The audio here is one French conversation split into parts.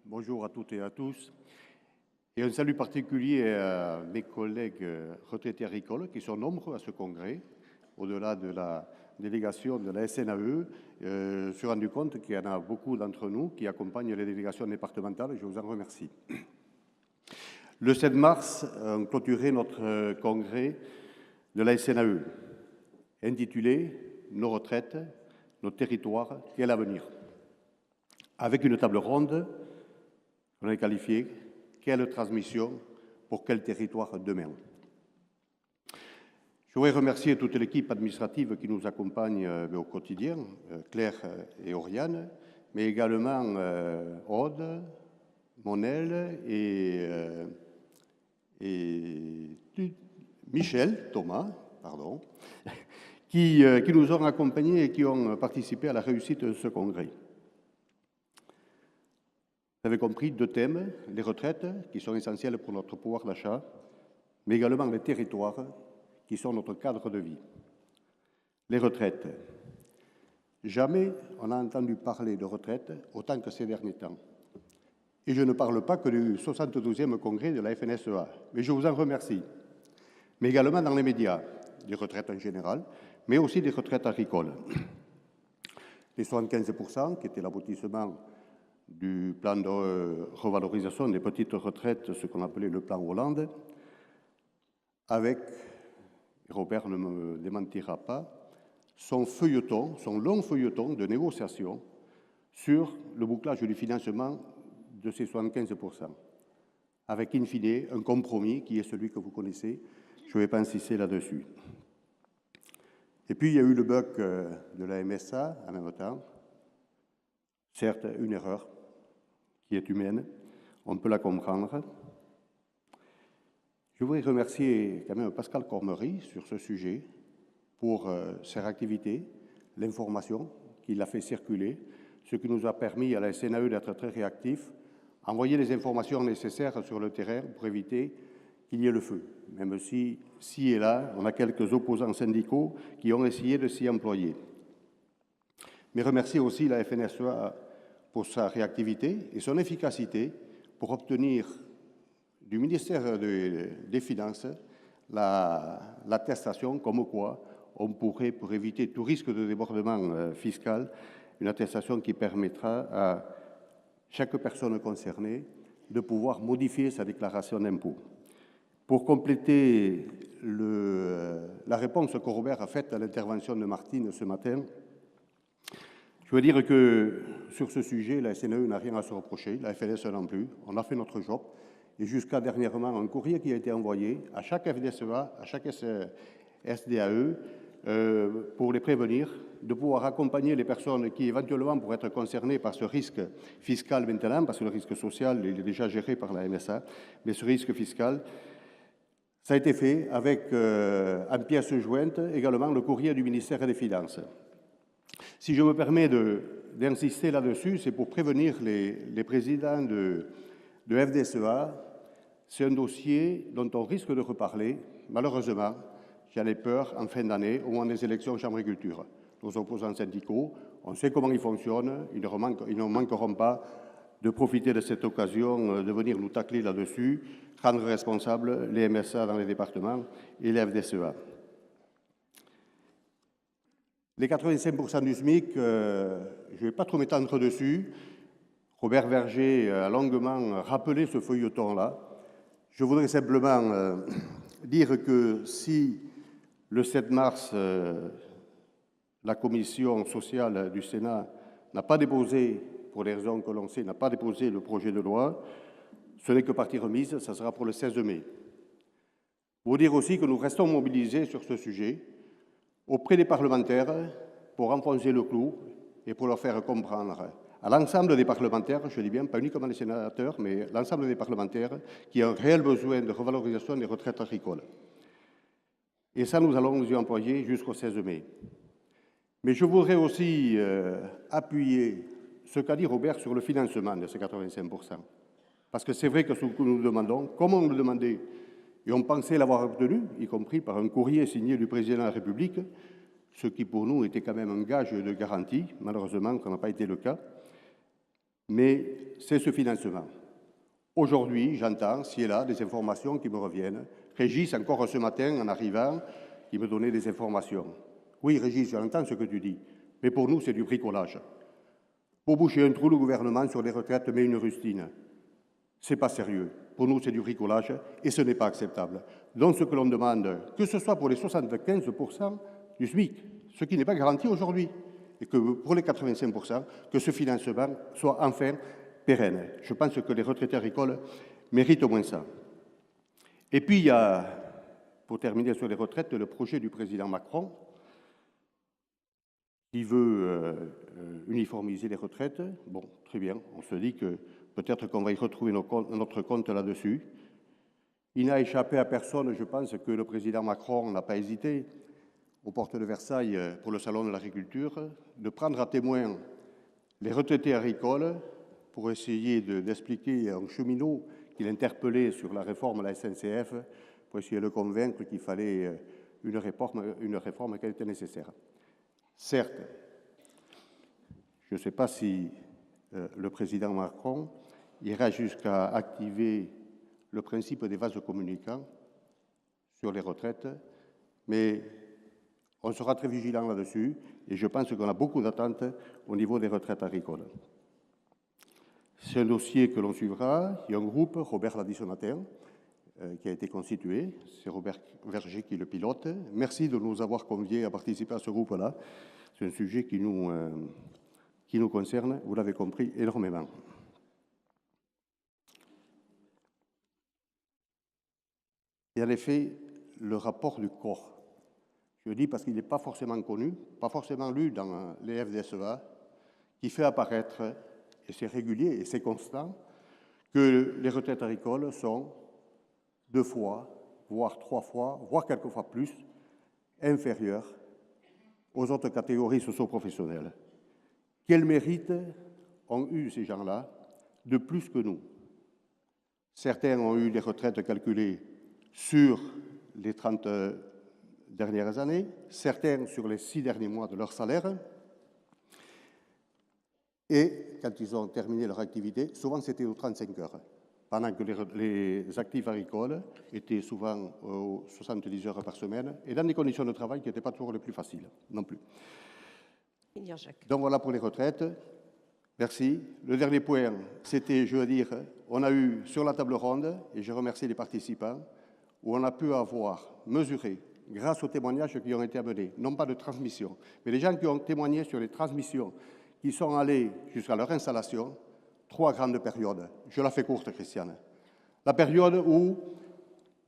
Bonjour à toutes et à tous. Et un salut particulier à mes collègues retraités agricoles qui sont nombreux à ce congrès, au-delà de la délégation de la SNAE. Je me suis rendu compte qu'il y en a beaucoup d'entre nous qui accompagnent les délégations départementales. Je vous en remercie. Le 7 mars, on clôturait notre congrès de la SNAE, intitulé « Nos retraites, nos territoires, quel avenir ?» avec une table ronde. On a qualifié « Quelle transmission pour quel territoire demain ?» Je voudrais remercier toute l'équipe administrative qui nous accompagne au quotidien, Claire et Oriane, mais également Aude, Monel et Michel, Thomas, pardon, qui nous ont accompagnés et qui ont participé à la réussite de ce congrès. Vous avez compris, deux thèmes, les retraites, qui sont essentielles pour notre pouvoir d'achat, mais également les territoires, qui sont notre cadre de vie. Les retraites. Jamais on a entendu parler de retraite autant que ces derniers temps. Et je ne parle pas que du 72e congrès de la FNSEA, mais je vous en remercie. Mais également dans les médias, des retraites en général, mais aussi des retraites agricoles. Les 75%, qui étaient l'aboutissement du plan de revalorisation des petites retraites, ce qu'on appelait le plan Hollande, avec, Robert ne me démentira pas, son long feuilleton de négociation sur le bouclage du financement de ces 75%, avec in fine un compromis qui est celui que vous connaissez. Je ne vais pas insister là-dessus. Et puis il y a eu le bug de la MSA en même temps. Certes, une erreur qui est humaine, on peut la comprendre. Je voudrais remercier quand même Pascal Cormery sur ce sujet pour ses réactivités, l'information qu'il a fait circuler, ce qui nous a permis à la SNAE d'être très réactifs, envoyer les informations nécessaires sur le terrain pour éviter qu'il y ait le feu, même si, ci et là, on a quelques opposants syndicaux qui ont essayé de s'y employer. Mais remercier aussi la FNSEA pour sa réactivité et son efficacité pour obtenir du ministère des Finances l'attestation comme quoi on pourrait, pour éviter tout risque de débordement fiscal, une attestation qui permettra à chaque personne concernée de pouvoir modifier sa déclaration d'impôt. Pour compléter la réponse que Robert a faite à l'intervention de Martine ce matin, je veux dire que sur ce sujet, la SNAE n'a rien à se reprocher, la FNSEA non plus. On a fait notre job. Et jusqu'à dernièrement, un courrier qui a été envoyé à chaque FDSEA, à chaque SDAE, pour les prévenir, de pouvoir accompagner les personnes qui éventuellement pourraient être concernées par ce risque fiscal maintenant, parce que le risque social il est déjà géré par la MSA, mais ce risque fiscal, ça a été fait avec, en pièce jointe, également le courrier du ministère des Finances. Si je me permets d'insister là-dessus, c'est pour prévenir les présidents de FDSEA. C'est un dossier dont on risque de reparler, malheureusement, j'en ai peur, en fin d'année, au moment des élections Chambre d'agriculture. Nos opposants syndicaux, on sait comment ils fonctionnent, ils ne manqueront pas de profiter de cette occasion de venir nous tacler là-dessus, rendre responsables les MSA dans les départements et les FDSEA. Les 85% du SMIC, je ne vais pas trop m'étendre dessus. Robert Verger a longuement rappelé ce feuilleton-là. Je voudrais simplement dire que si le 7 mars, la commission sociale du Sénat n'a pas déposé, pour les raisons que l'on sait, n'a pas déposé le projet de loi, ce n'est que partie remise, ça sera pour le 16 mai. Vous dire aussi que nous restons mobilisés sur ce sujet auprès des parlementaires pour enfoncer le clou et pour leur faire comprendre à l'ensemble des parlementaires, je dis bien, pas uniquement les sénateurs, mais l'ensemble des parlementaires, qui ont un réel besoin de revalorisation des retraites agricoles. Et ça, nous allons nous y employer jusqu'au 16 mai. Mais je voudrais aussi appuyer ce qu'a dit Robert sur le financement de ces 85%. Parce que c'est vrai que ce que nous demandons, comme on le demandait, et on pensait l'avoir obtenu, y compris par un courrier signé du président de la République, ce qui pour nous était quand même un gage de garantie, malheureusement, ça n'a pas été le cas. Mais c'est ce financement. Aujourd'hui, j'entends, ci et là, des informations qui me reviennent. Régis, encore ce matin, en arrivant, il me donnait des informations. Oui, Régis, j'entends ce que tu dis, mais pour nous, c'est du bricolage. Pour boucher un trou, le gouvernement sur les retraites met une rustine. Ce n'est pas sérieux. Pour nous, c'est du bricolage et ce n'est pas acceptable. Donc, ce que l'on demande, que ce soit pour les 75% du SMIC, ce qui n'est pas garanti aujourd'hui, et que pour les 85%, que ce financement soit enfin pérenne. Je pense que les retraités agricoles méritent au moins ça. Et puis, il y a, pour terminer sur les retraites, le projet du président Macron qui veut uniformiser les retraites. Bon, très bien, on se dit que peut-être qu'on va y retrouver notre compte là-dessus. Il n'a échappé à personne, je pense, que le président Macron n'a pas hésité, aux portes de Versailles, pour le salon de l'agriculture, de prendre à témoin les retraités agricoles pour essayer d'expliquer à un cheminot qu'il interpellait sur la réforme de la SNCF, pour essayer de le convaincre qu'il fallait une réforme qui était nécessaire. Certes, je ne sais pas si le président Macron ira jusqu'à activer le principe des vases communicants sur les retraites, mais on sera très vigilant là-dessus et je pense qu'on a beaucoup d'attentes au niveau des retraites agricoles. C'est un dossier que l'on suivra. Il y a un groupe, Robert l'a dit ce matin, qui a été constitué. C'est Robert Verger qui le pilote. Merci de nous avoir conviés à participer à ce groupe-là. C'est un sujet qui nous concerne, vous l'avez compris, énormément. Et en effet, le rapport du corps, je le dis parce qu'il n'est pas forcément connu, pas forcément lu dans les FDSEA, qui fait apparaître, et c'est régulier et c'est constant, que les retraites agricoles sont 2 fois, voire 3 fois, voire quelquefois plus, inférieures aux autres catégories socio-professionnelles. Quel mérite ont eu ces gens-là de plus que nous? Certains ont eu des retraites calculées sur les 30 dernières années, certains sur les 6 derniers mois de leur salaire, et quand ils ont terminé leur activité, souvent c'était aux 35 heures, pendant que les actifs agricoles étaient souvent aux 70 heures par semaine, et dans des conditions de travail qui n'étaient pas toujours les plus faciles, non plus. Donc voilà pour les retraites. Merci. Le dernier point, c'était, je veux dire, on a eu sur la table ronde, et je remercie les participants, où on a pu avoir mesuré, grâce aux témoignages qui ont été amenés, non pas de transmission, mais les gens qui ont témoigné sur les transmissions, qui sont allés jusqu'à leur installation, 3 grandes périodes. Je la fais courte, Christiane. La période où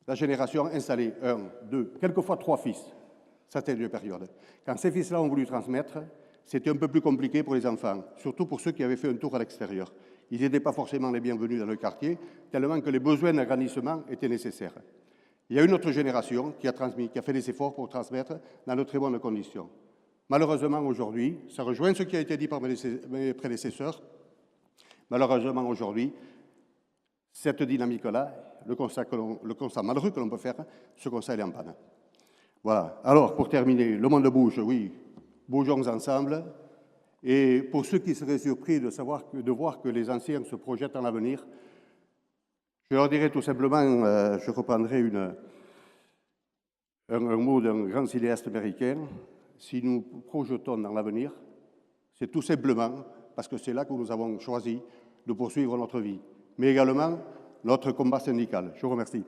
la génération installée, 1, 2, quelquefois 3 fils, c'était une période. Quand ces fils-là ont voulu transmettre, c'était un peu plus compliqué pour les enfants, surtout pour ceux qui avaient fait un tour à l'extérieur. Ils n'étaient pas forcément les bienvenus dans le quartier, tellement que les besoins d'agrandissement étaient nécessaires. Il y a une autre génération qui a transmis, qui a fait des efforts pour transmettre dans de très bonnes conditions. Malheureusement, aujourd'hui, ça rejoint ce qui a été dit par mes prédécesseurs, malheureusement, aujourd'hui, cette dynamique-là, le constat malheureux que l'on peut faire, ce constat est en panne. Voilà. Alors, pour terminer, le monde bouge, oui, bougeons ensemble. Et pour ceux qui seraient surpris de voir que les anciens se projettent dans l'avenir, je leur dirais tout simplement, je reprendrai un mot d'un grand cinéaste américain, si nous projetons dans l'avenir, c'est tout simplement parce que c'est là que nous avons choisi de poursuivre notre vie, mais également notre combat syndical. Je vous remercie.